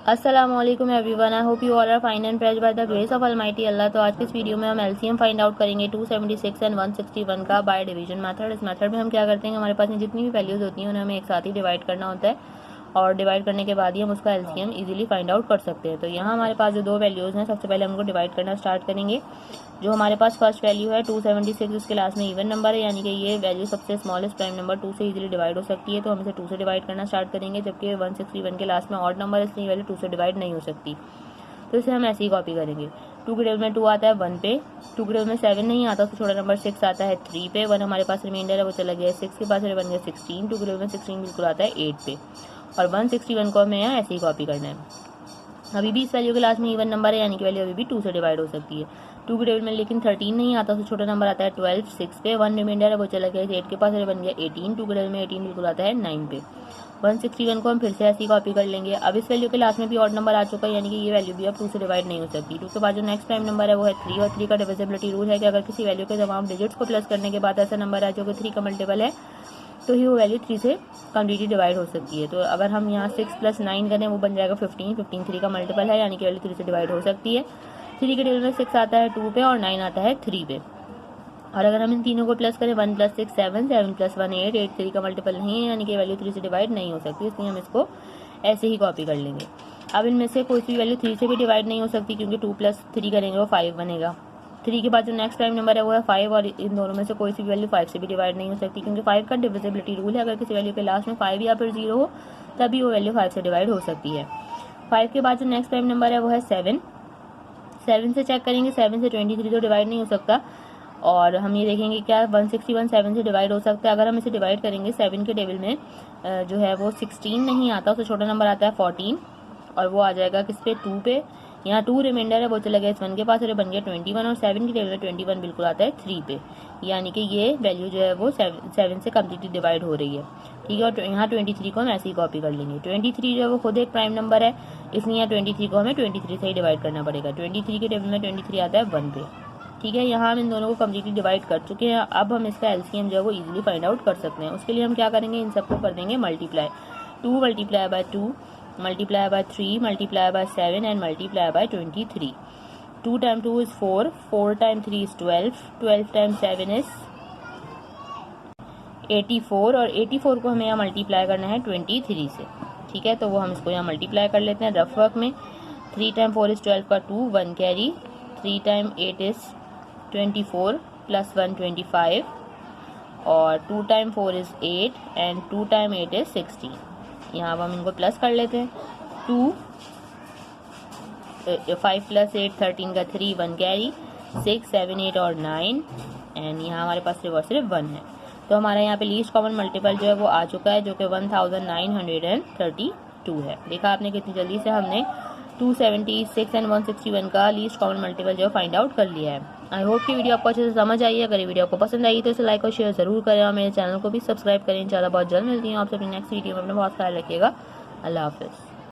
अस्सलामुअलैकुम everyone, I hope you all are fine and praised by the grace of almighty अल्लाह। तो आज की इस वीडियो में हम एलसीएम फाइंड आउट करेंगे 276 एंड 161 का बाय डिवीजन मेथड। इस मेथड में हम क्या करते हैं, हमारे पास जितनी भी वैल्यूज होती हैं उन्हें हमें एक साथ ही डिवाइड करना होता है और डिवाइड करने के बाद ही हम उसका एलसीएम इजीली फाइंड आउट कर सकते हैं। तो यहाँ हमारे पास जो दो वैल्यूज़ हैं, सबसे पहले हमको डिवाइड करना स्टार्ट करेंगे। जो हमारे पास फर्स्ट वैल्यू है 276, इसके लास्ट में इवन नंबर है, यानी कि ये वैल्यू सबसे स्मॉलेस्ट प्राइम नंबर 2 से इजीली डिवाइड हो सकती है, तो हम इसे 2 से डिवाइड करना स्टार्ट करेंगे। जबकि 161 के लास्ट में ऑड नंबर है, इसलिए वैल्यू 2 से डिवाइड नहीं हो सकती, तो इसे हम ऐसे ही कॉपी करेंगे। 2 के टेबल में 2 आता है 1 पे, 2 के टेबल में 7 नहीं आता, तो छोटा नंबर 6 आता है 3 पे। 1 हमारे पास रिमाइंडर है, वो चला गया 6 के पास, बन गया 16। 2 के टेबल में 16 बिल्कुल आता है 8 पे, और 161 को हमें यहाँ ऐसे ही कॉपी करना है। अभी भी इस वैल्यू के लास्ट में इवन नंबर है, यानी कि वैल्यू अभी भी 2 से डिवाइड हो सकती है। 2 के टेबल में लेकिन 13 नहीं आता, तो छोटा नंबर आता है 12 6 पे। 1 रिमाइंडर है, वो चला गया 8 के पास, बन गया 18। 2 के टेबल में 18 बिल्कुल आता है 9 पे। 161 को हम फिर से ऐसी कॉपी कर लेंगे। अब इस वैल्यू के लास्ट में भी ऑड नंबर आ चुका है, यानी कि ये वैल्यू भी अब 2 से डिवाइड नहीं हो सकती। 2 के बाद जो नेक्स्ट प्राइम नंबर है वो है 3, और 3 का डिविजिबिलिटी रूल है कि अगर किसी वैल्यू के तमाम डिजिट्स को प्लस करने के बाद ऐसा नंबर है जो कि 3 का मल्टीपल है, तो ही वो वैल्यू 3 से कम्प्लीटली डिवाइड हो सकती है। तो अगर हम यहाँ 6 + 9 करें, वो बन जाएगा 15। 15 3 का मल्टीपल है, यानी कि वैल्यू 3 से डिवाइड हो सकती है। 3 के टेबल में 6 आता है 2 पे, और 9 आता है 3 पे। और अगर हम इन तीनों को प्लस करें, 1 + 6 7, 7 + 1 8, 8 3 का मल्टीपल नहीं है, यानी कि वैल्यू 3 से डिवाइड नहीं हो सकती, इसलिए हम इसको ऐसे ही कॉपी कर लेंगे। अब इनमें से कोई सी वैल्यू 3 से भी डिवाइड नहीं हो सकती, क्योंकि 2 + 3 करेंगे वो 5 बनेगा। 3 के बाद जो नेक्स्ट प्राइम नंबर है वो है 5, और इन दोनों में से कोई सी वैल्यू 5 से भी डिवाइड नहीं हो सकती, क्योंकि 5 का डिविजिबिलिटी रूल है, अगर किसी वैल्यू के लास्ट में 5 या फिर 0 हो तभी वो वैल्यू 5 से डिवाइड हो सकती है। 5 के बाद जो नेक्स्ट प्राइम नंबर है वो है 7। 7 से चेक करेंगे, 7 से 23 तो डिवाइड नहीं हो सकता, और हम ये देखेंगे क्या 161 7 से डिवाइड हो सकता है। अगर हम इसे डिवाइड करेंगे, 7 के टेबल में जो है वो 16 नहीं आता, उससे छोटा नंबर आता है 14, और वो आ जाएगा किस पे, 2 पे। यहाँ 2 रिमाइंडर है, वो चला गया इस 1 के पास, और बन गया 21, और 7 के टेबल में 21 बिल्कुल आता है 3 पे, यानी कि ये वैल्यू जो है वो 7 से कम्प्लीटली डिवाइड हो रही है। ठीक है, और यहाँ 23 को हम ऐसे ही कॉपी कर लेंगे। 23 जो है वो खुद एक प्राइम नंबर है, इसलिए यहाँ 23 को हमें 23 से ही डिवाइड करना पड़ेगा। 23 के टेबल में 23 आता है 1 पे। ठीक है, यहाँ हम इन दोनों को कम्प्लीटली डिवाइड कर चुके हैं। अब हम इसका एलसीएम जो है वो इजीली फाइंड आउट कर सकते हैं। उसके लिए हम क्या करेंगे, इन सबको कर देंगे multiply. 2 × 2 × 3 × 7 and × 23। 2 × 2 is 4, 4 × 3 is 12, 12 × 7 is 84, और 84 को हमें यहाँ मल्टीप्लाई करना है 23 से। ठीक है, तो वो हम इसको यहाँ मल्टीप्लाई कर लेते हैं रफ वर्क में। 3 × 4 is 12 का 2, 1 कैरी। 3 × 8 is 24 + 1 25, और 2 × 4 is 8, एंड 2 × 8 is 16। यहाँ अब हम इनको प्लस कर लेते हैं। 5 + 8 13 का 3, 1 कैरी। 6 7 8 और 9, एंड यहाँ हमारे पास रिवर्स सिर्फ 1 है, तो हमारा यहाँ पे लीस्ट कॉमन मल्टीपल जो है वो आ चुका है, जो कि 1932 है। देखा आपने कितनी जल्दी से हमने 276 एंड 161 का लीस्ट कॉमन मल्टीपल जो है फाइंड आउट कर लिया है। आई होप कि वीडियो आपको अच्छे से समझ आई है। अगर ये वीडियो आपको पसंद आई तो इसे लाइक और शेयर जरूर करें, और मेरे चैनल को भी सब्सक्राइब करें। इंशाल्लाह बहुत जल्द मिलती हूँ आपसे अपनी नेक्स्ट वीडियो में। अपना बहुत ख्याल रखिएगा। अल्लाह हाफिज़।